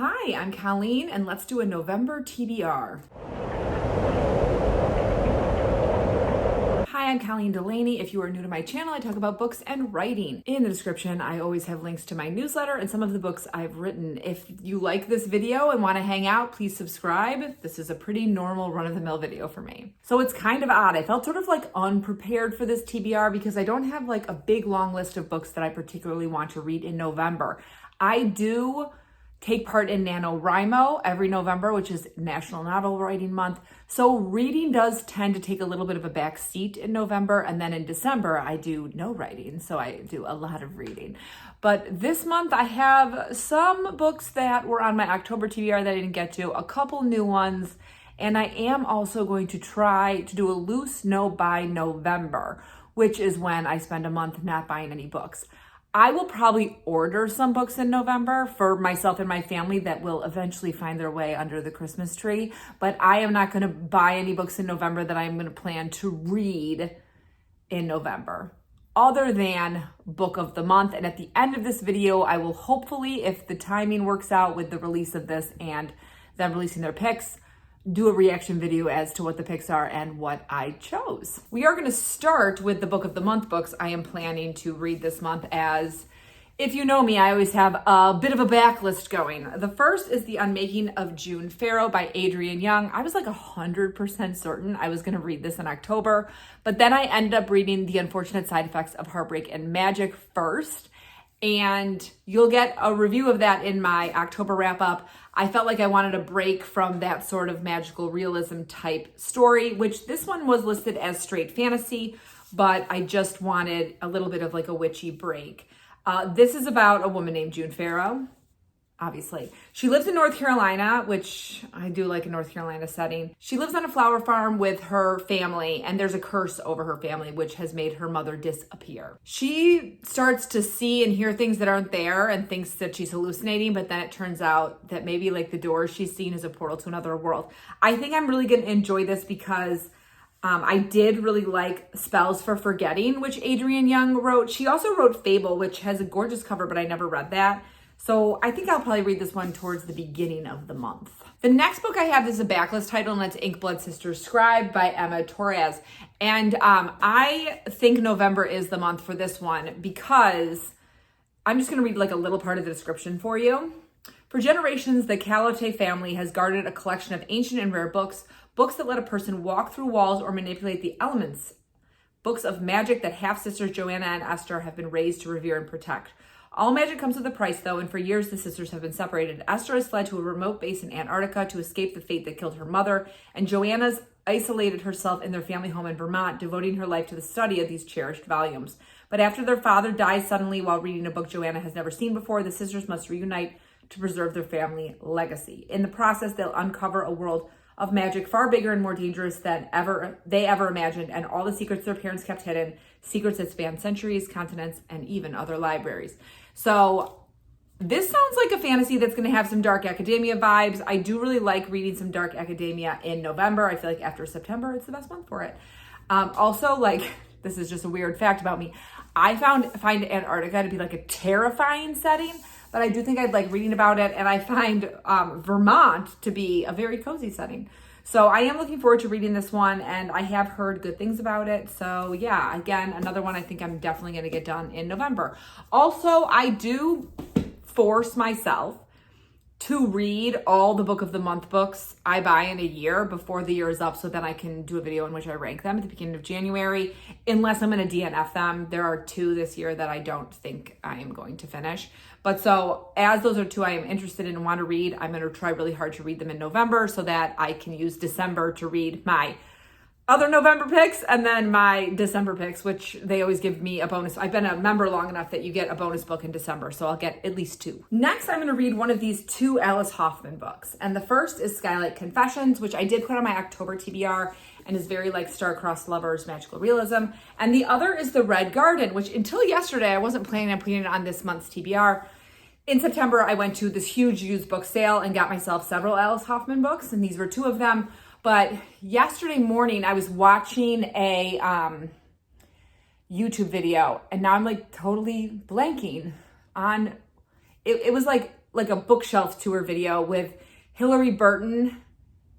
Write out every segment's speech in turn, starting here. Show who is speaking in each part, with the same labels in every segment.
Speaker 1: Hi, I'm Colleen, and let's do a November TBR. Hi, I'm Colleen Delaney. If you are new to my channel, I talk about books and writing. In the description, I always have links to my newsletter and some of the books I've written. If you like this video and want to hang out, please subscribe. This is a pretty normal run-of-the-mill video for me. So it's kind of odd. I felt sort of like unprepared for this TBR because I don't have like a big long list of books that I particularly want to read in November. I do take part in NaNoWriMo every November, which is National Novel Writing Month. So reading does tend to take a little bit of a back seat in November. And then in December, I do no writing. So I do a lot of reading. But this month I have some books that were on my October TBR that I didn't get to, a couple new ones. And I am also going to try to do a loose no buy November, which is when I spend a month not buying any books. I will probably order some books in November for myself and my family that will eventually find their way under the Christmas tree, but I am not going to buy any books in November that I'm going to plan to read in November, other than book of the month. And at the end of this video, I will hopefully, if the timing works out with the release of this and them releasing their picks, do a reaction video as to what the picks are and what I chose. We are going to start with the book of the month books I am planning to read this month, as if you know me, I always have a bit of a backlist going. The first is The Unmaking of June Farrow by Adrienne Young. I was like 100% certain I was going to read this in October, but then I ended up reading The Unfortunate Side Effects of Heartbreak and Magic first, and you'll get a review of that in my October wrap up. I felt like I wanted a break from that sort of magical realism type story, which this one was listed as straight fantasy, but I just wanted a little bit of like a witchy break. This is about a woman named June Farrow. Obviously, she lives in North Carolina, which I do like a North Carolina setting. She lives on a flower farm with her family, and there's a curse over her family, which has made her mother disappear. She starts to see and hear things that aren't there and thinks that she's hallucinating, but then it turns out that maybe like the door she's seen is a portal to another world. I think I'm really going to enjoy this because I did really like Spells for Forgetting, which Adrienne Young wrote. She also wrote Fable, which has a gorgeous cover, but I never read that. So I think I'll probably read this one towards the beginning of the month. The next book I have is a backlist title, and it's Ink Blood Sisters Scribe by Emma Torres. And I think November is the month for this one because I'm just going to read like a little part of the description for you. For generations, the Calote family has guarded a collection of ancient and rare books, books that let a person walk through walls or manipulate the elements, books of magic that half-sisters Joanna and Esther have been raised to revere and protect. All magic comes with a price, though, and for years the sisters have been separated. Esther has fled to a remote base in Antarctica to escape the fate that killed her mother, and Joanna's isolated herself in their family home in Vermont, devoting her life to the study of these cherished volumes. But after their father dies suddenly while reading a book Joanna has never seen before, the sisters must reunite to preserve their family legacy. In the process, they'll uncover a world of magic far bigger and more dangerous than they ever imagined, and all the secrets their parents kept hidden, secrets that span centuries, continents, and even other libraries. So this sounds like a fantasy that's going to have some dark academia vibes. I do really like reading some dark academia in November. I feel like after September, it's the best month for it. Also, like, this is just a weird fact about me. I find Antarctica to be like a terrifying setting, but I do think I'd like reading about it. And I find Vermont to be a very cozy setting. So I am looking forward to reading this one, and I have heard good things about it. So yeah, again, another one I think I'm definitely going to get done in November. Also, I do force myself to read all the book of the month books I buy in a year before the year is up, so then I can do a video in which I rank them at the beginning of January, unless I'm going to DNF them. There are 2 this year that I don't think I am going to finish. But so as those are 2 I am interested in and want to read, I'm going to try really hard to read them in November so that I can use December to read my other November picks and then my December picks, which they always give me a bonus. I've been a member long enough that you get a bonus book in December, so I'll get at least 2. Next, I'm going to read one of these 2 Alice Hoffman books. And the first is Skylight Confessions, which I did put on my October TBR and is very like star-crossed lovers, magical realism. And the other is The Red Garden, which until yesterday, I wasn't planning on putting it on this month's TBR. In September, I went to this huge used book sale and got myself several Alice Hoffman books, and these were 2 of them. But yesterday morning, I was watching a YouTube video, and now I'm like totally blanking on, it was like like a bookshelf tour video with Hillary Burton,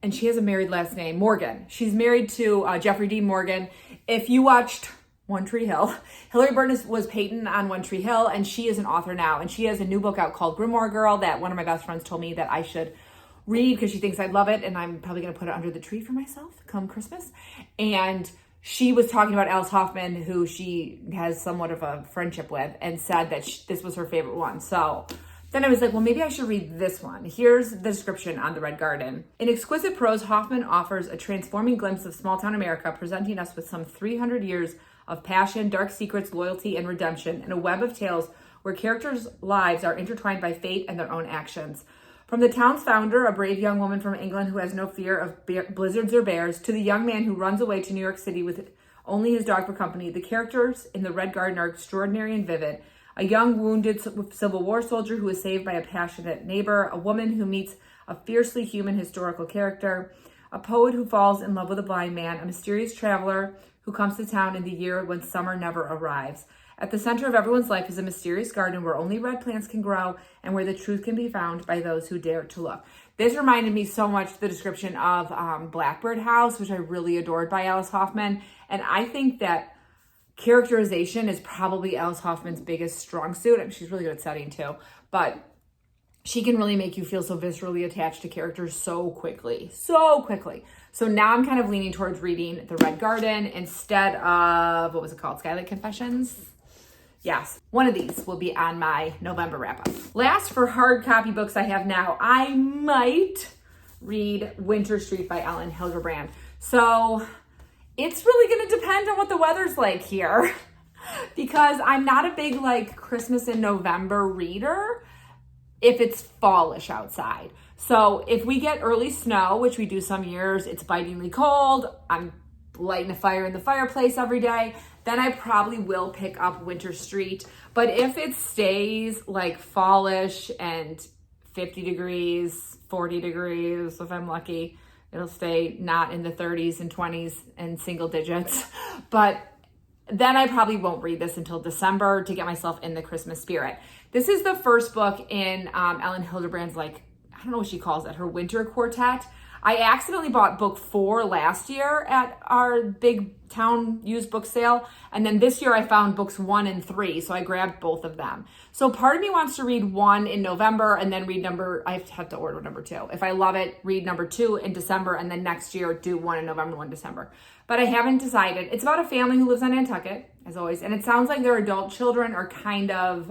Speaker 1: and she has a married last name, Morgan. She's married to Jeffrey Dean Morgan. If you watched One Tree Hill, Hillary Burton was Peyton on One Tree Hill, and she is an author now, and she has a new book out called Grimoire Girl that one of my best friends told me that I should read because she thinks I'd love it, and I'm probably going to put it under the tree for myself come Christmas. And she was talking about Alice Hoffman, who she has somewhat of a friendship with, and said that this was her favorite one. So then I was like, well, maybe I should read this one. Here's the description on The Red Garden. In exquisite prose, Hoffman offers a transforming glimpse of small-town America, presenting us with some 300 years of passion, dark secrets, loyalty, and redemption, in a web of tales where characters' lives are intertwined by fate and their own actions. From the town's founder, a brave young woman from England who has no fear of blizzards or bears, to the young man who runs away to New York City with only his dog for company, the characters in The Red Garden are extraordinary and vivid. A young wounded Civil War soldier who is saved by a passionate neighbor, a woman who meets a fiercely human historical character, a poet who falls in love with a blind man, a mysterious traveler who comes to town in the year when summer never arrives. At the center of everyone's life is a mysterious garden where only red plants can grow and where the truth can be found by those who dare to look. This reminded me so much of the description of Blackbird House, which I really adored by Alice Hoffman. And I think that characterization is probably Alice Hoffman's biggest strong suit. I mean, she's really good at setting too, but she can really make you feel so viscerally attached to characters so quickly. So now I'm kind of leaning towards reading The Red Garden instead of, what was it called? Skylight Confessions? Yes, one of these will be on my November wrap up. Last, for hard copy books I have now, I might read Winter Street by Ellen Hilderbrand. So it's really going to depend on what the weather's like here because I'm not a big like Christmas in November reader if it's fallish outside. So if we get early snow, which we do some years, it's bitingly cold, I'm lighting a fire in the fireplace every day, then I probably will pick up Winter Street. But if it stays like fallish and 50 degrees, 40 degrees, if I'm lucky, it'll stay not in the 30s and 20s and single digits. But then I probably won't read this until December to get myself in the Christmas spirit. This is the first book in Ellen Hilderbrand's, like, I don't know what she calls it, her winter quartet. I accidentally bought book 4 last year at our big town used book sale. And then this year I found books 1 and 3. So I grabbed both of them. So part of me wants to read 1 in November and then read I have to order number 2. If I love it, read number 2 in December and then next year do 1 in November, 1 in December. But I haven't decided. It's about a family who lives on Nantucket, as always. And it sounds like their adult children are kind of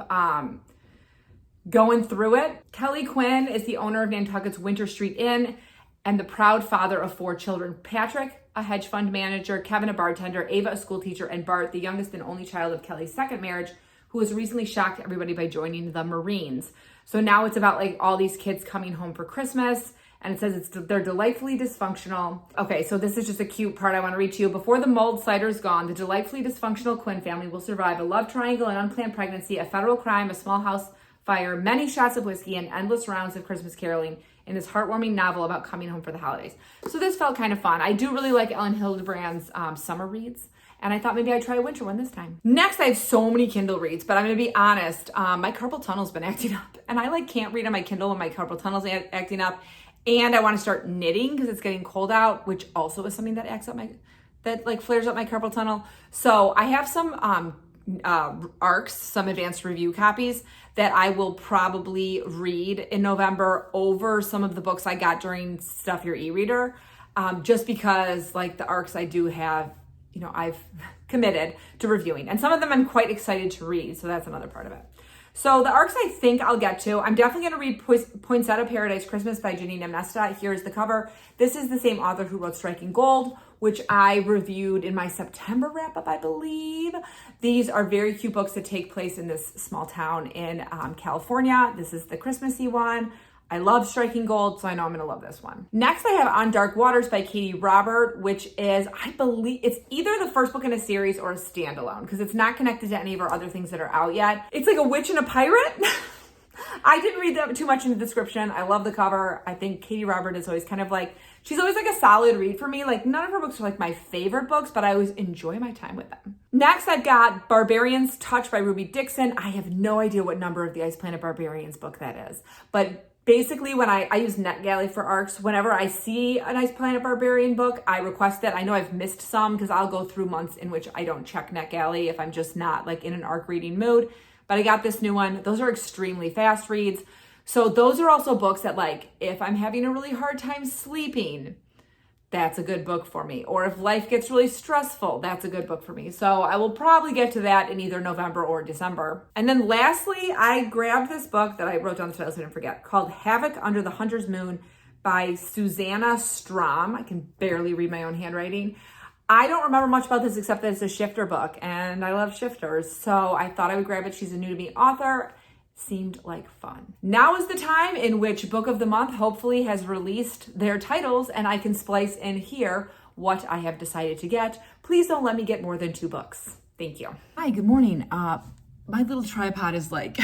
Speaker 1: going through it. Kelly Quinn is the owner of Nantucket's Winter Street Inn and the proud father of 4 children. Patrick, a hedge fund manager, Kevin, a bartender, Ava, a school teacher, and Bart, the youngest and only child of Kelly's second marriage, who has recently shocked everybody by joining the Marines. So now it's about like all these kids coming home for Christmas, and it says they're delightfully dysfunctional. Okay, so this is just a cute part I want to read to you. Before the mulled cider's gone, the delightfully dysfunctional Quinn family will survive a love triangle, an unplanned pregnancy, a federal crime, a small house fire, many shots of whiskey, and endless rounds of Christmas caroling in this heartwarming novel about coming home for the holidays. So this felt kind of fun. I do really like Ellen Hilderbrand's summer reads, and I thought maybe I'd try a winter one this time. Next, I have so many Kindle reads, but I'm gonna be honest, my carpal tunnel's been acting up, and I like can't read on my Kindle when my carpal tunnel's acting up, and I wanna start knitting because it's getting cold out, which also is something that flares up my carpal tunnel. So I have some ARCs, some advanced review copies that I will probably read in November over some of the books I got during Stuff Your E-Reader, just because like the ARCs I do have, you know, I've committed to reviewing, and some of them I'm quite excited to read, so that's another part of it. So the ARCs I think I'll get to. I'm definitely going to read Poinsettia Paradise Christmas by Janine Nesta. Here's the cover. This is the same author who wrote Striking Gold, which I reviewed in my September wrap-up, I believe. These are very cute books that take place in this small town in California. This is the Christmassy one. I love Striking Gold, so I know I'm going to love this one. Next, I have On Dark Waters by Katie Robert, which is, I believe, it's either the first book in a series or a standalone, because it's not connected to any of our other things that are out yet. It's like a witch and a pirate. I didn't read that too much in the description. I love the cover. I think Katie Robert is always kind of like, she's always like a solid read for me. Like none of her books are like my favorite books, but I always enjoy my time with them. Next, I've got Barbarian's Touch by Ruby Dixon. I have no idea what number of the Ice Planet Barbarians book that is, but basically when I use NetGalley for ARCs, whenever I see an Ice Planet Barbarian book, I request it. I know I've missed some because I'll go through months in which I don't check NetGalley if I'm just not like in an ARC reading mood. But I got this new one. Those are extremely fast reads. So those are also books that like, if I'm having a really hard time sleeping, that's a good book for me. Or if life gets really stressful, that's a good book for me. So I will probably get to that in either November or December. And then lastly, I grabbed this book that I wrote down the title so I didn't forget, called Havoc Under the Hunter's Moon by Susanna Strom. I can barely read my own handwriting. I don't remember much about this except that it's a shifter book and I love shifters. So I thought I would grab it. She's a new to me author. Seemed like fun. Now is the time in which Book of the Month hopefully has released their titles and I can splice in here what I have decided to get. Please don't let me get more than 2 books. Thank you. Hi, good morning. My little tripod is like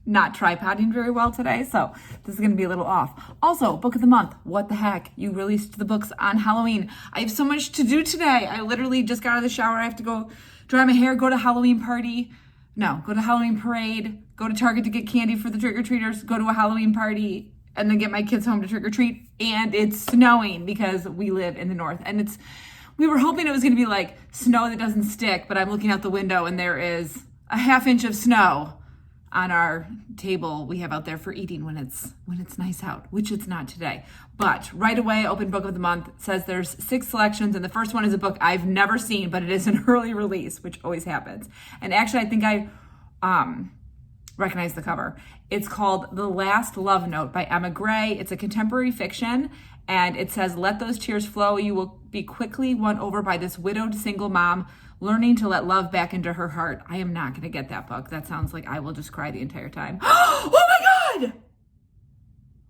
Speaker 1: not tripoding very well today, so this is gonna be a little off. Also, Book of the Month, what the heck? You released the books on Halloween. I have so much to do today. I literally just got out of the shower. I have to go dry my hair, go to Halloween party. No, go to Halloween parade, go to Target to get candy for the trick-or-treaters, go to a Halloween party, and then get my kids home to trick-or-treat. And it's snowing because we live in the north. And we were hoping it was gonna be like snow that doesn't stick, but I'm looking out the window and there is a ½ inch of snow on our table we have out there for eating when it's nice out, which it's not today. But right away, open Book of the Month says there's 6 selections, and the first one is a book I've never seen, but it is an early release, which always happens. And actually, I think I recognize the cover. It's called The Last Love Note by Emma Gray. It's a contemporary fiction, and it says, let those tears flow. You will be quickly won over by this widowed single mom learning to let love back into her heart. I am not going to get that book. That sounds like I will just cry the entire time. Oh my God!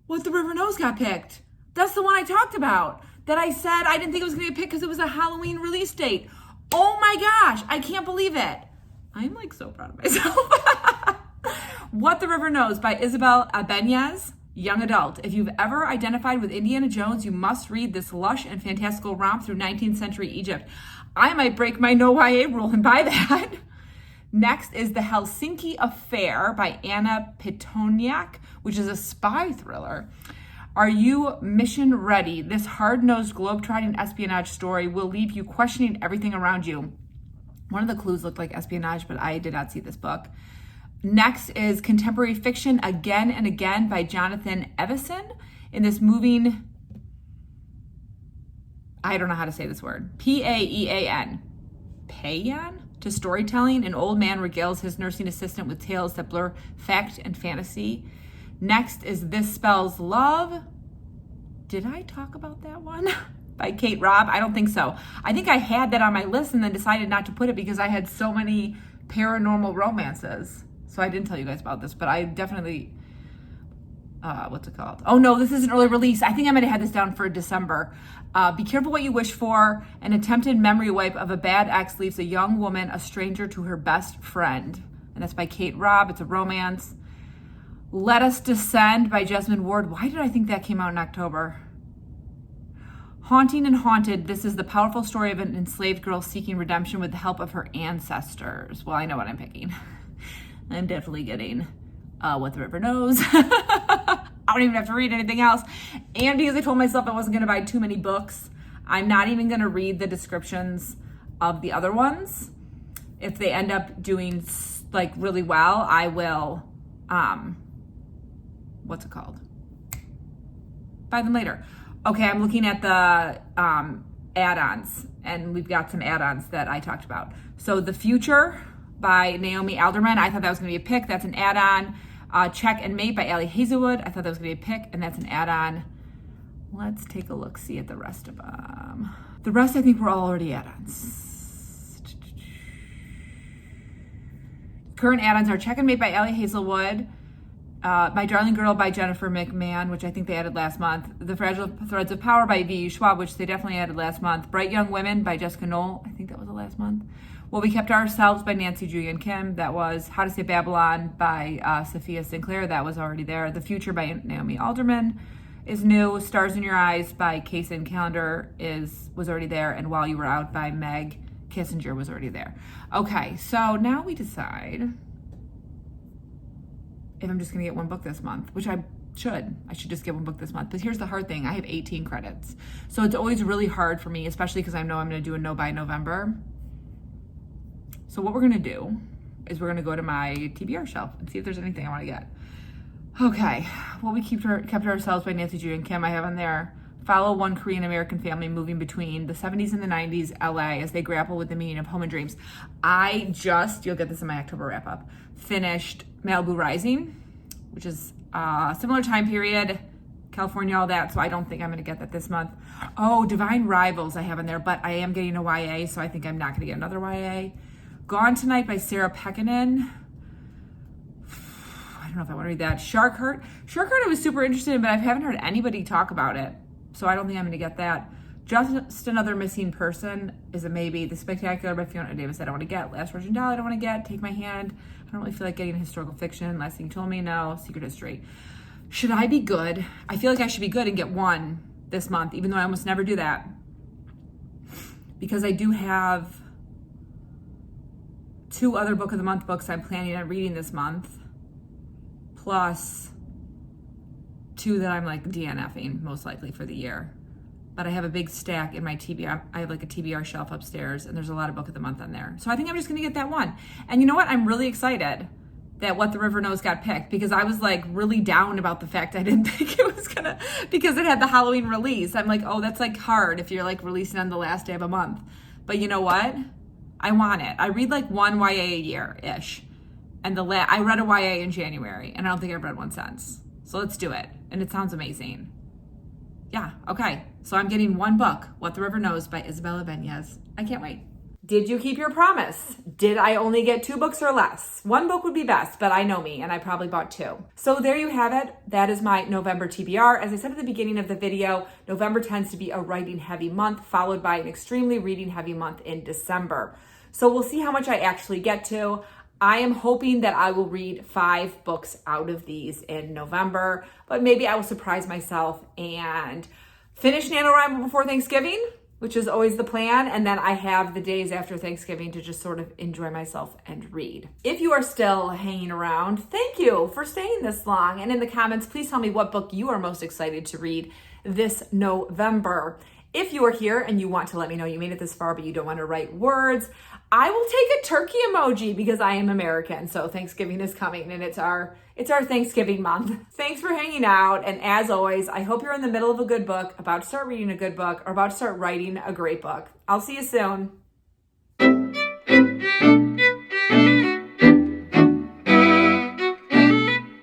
Speaker 1: What the River Knows got picked. That's the one I talked about. That I said I didn't think it was going to get picked because it was a Halloween release date. Oh my gosh, I can't believe it. I'm like so proud of myself. What the River Knows by Isabel Ibanez, young adult. If you've ever identified with Indiana Jones, you must read this lush and fantastical romp through 19th century Egypt. I might break my no YA rule and buy that. Next is The Helsinki Affair by Anna Pitoniak, which is a spy thriller. Are you mission ready? This hard-nosed globe-trotting espionage story will leave you questioning everything around you. One of the clues looked like espionage, but I did not see this book. Next is contemporary fiction Again and Again by Jonathan Evison. In this moving, I don't know how to say this word, P-A-E-A-N, Payan? To storytelling, an old man regales his nursing assistant with tales that blur fact and fantasy. Next is This Spells Love. Did I talk about that one? By Kate Robb? I don't think so. I think I had that on my list and then decided not to put it because I had so many paranormal romances. So I didn't tell you guys about this, but I definitely, what's it called? Oh no, this is an early release. I think I might have had this down for December. Be careful what you wish for. An attempted memory wipe of a bad ex leaves a young woman a stranger to her best friend. And that's by Kate Robb. It's a romance. Let Us Descend by Jesmyn Ward. Why did I think that came out in October? Haunting and Haunted. This is the powerful story of an enslaved girl seeking redemption with the help of her ancestors. Well, I know what I'm picking. I'm definitely getting What the River Knows. I don't even have to read anything else. And because I told myself I wasn't going to buy too many books, I'm not even going to read the descriptions of the other ones. If they end up doing like really well, I will, what's it called? Buy them later. Okay, I'm looking at the add-ons, and we've got some add-ons that I talked about. So The Future by Naomi Alderman. I thought that was going to be a pick. That's an add-on. Check and Mate by Allie Hazelwood. I thought that was going to be a pick, and that's an add-on. Let's take a look, see at the rest of them. The rest, I think, were all already add-ons. Current add-ons are Check and Mate by Allie Hazelwood, My Darling Girl by Jennifer McMahon, which I think they added last month. The Fragile Threads of Power by V.U. Schwab, which they definitely added last month. Bright Young Women by Jessica Knoll. I think that was the last month. Well, We Kept Ourselves by Nancy Julian Kim. That was How to Save Babylon by Sophia Sinclair. That was already there. The Future by Naomi Alderman is new. Stars in Your Eyes by Kaysen Callender was already there. And While You Were Out by Meg Kissinger was already there. Okay, so now we decide if I'm just going to get one book this month, which I should just get one book this month. But here's the hard thing. I have 18 credits. So it's always really hard for me, especially because I know I'm going to do a no by November. So what we're going to do is we're going to go to my TBR shelf and see if there's anything I want to get. Okay. Well, We Kept Ourselves by Nancy Julian Kim. I have on there, follow one Korean American family moving between the 70s and the 90s LA as they grapple with the meaning of home and dreams. I just, you'll get this in my October wrap up, finished Malibu Rising, which is a similar time period, California, all that. So I don't think I'm going to get that this month. Oh, Divine Rivals I have in there, but I am getting a YA, so I think I'm not going to get another YA. Gone Tonight by Sarah Pekkanen. I don't know if I want to read that. Shark Heart I was super interested in, but I haven't heard anybody talk about it. So I don't think I'm going to get that. Just Another Missing Person is a maybe. The Spectacular by Fiona Davis I don't want to get. Last Virgin Doll I don't want to get. Take My Hand. I don't really feel like getting historical fiction. Last Thing You Told Me, no. Secret History. Should I be good? I feel like I should be good and get one this month, even though I almost never do that. Because I do have 2 other Book of the Month books I'm planning on reading this month, plus 2 that I'm like DNFing most likely for the year. But I have a big stack in my TBR. I have like a TBR shelf upstairs, and there's a lot of Book of the Month on there. So I think I'm just gonna get that one. And you know what? I'm really excited that What the River Knows got picked, because I was like really down about the fact I didn't think it was gonna, because it had the Halloween release. I'm like, oh, that's like hard if you're like releasing on the last day of a month. But you know what? I want it. I read like one YA a year-ish. And I read a YA in January, and I don't think I've read one since. So let's do it. And it sounds amazing. Yeah, okay. So I'm getting one book, What the River Knows by Isabella Benez. I can't wait. Did you keep your promise? Did I only get 2 books or less? 1 book would be best, but I know me, and I probably bought 2. So there you have it. That is my November TBR. As I said at the beginning of the video, November tends to be a writing-heavy month, followed by an extremely reading-heavy month in December. So we'll see how much I actually get to. I am hoping that I will read 5 books out of these in November, but maybe I will surprise myself and finish NaNoWriMo before Thanksgiving, which is always the plan, and then I have the days after Thanksgiving to just sort of enjoy myself and read. If you are still hanging around, thank you for staying this long. And in the comments, please tell me what book you are most excited to read this November. If you are here and you want to let me know you made it this far, but you don't want to write words, I will take a turkey emoji because I am American. So Thanksgiving is coming, and it's our Thanksgiving month. Thanks for hanging out. And as always, I hope you're in the middle of a good book, about to start reading a good book, or about to start writing a great book. I'll see you soon.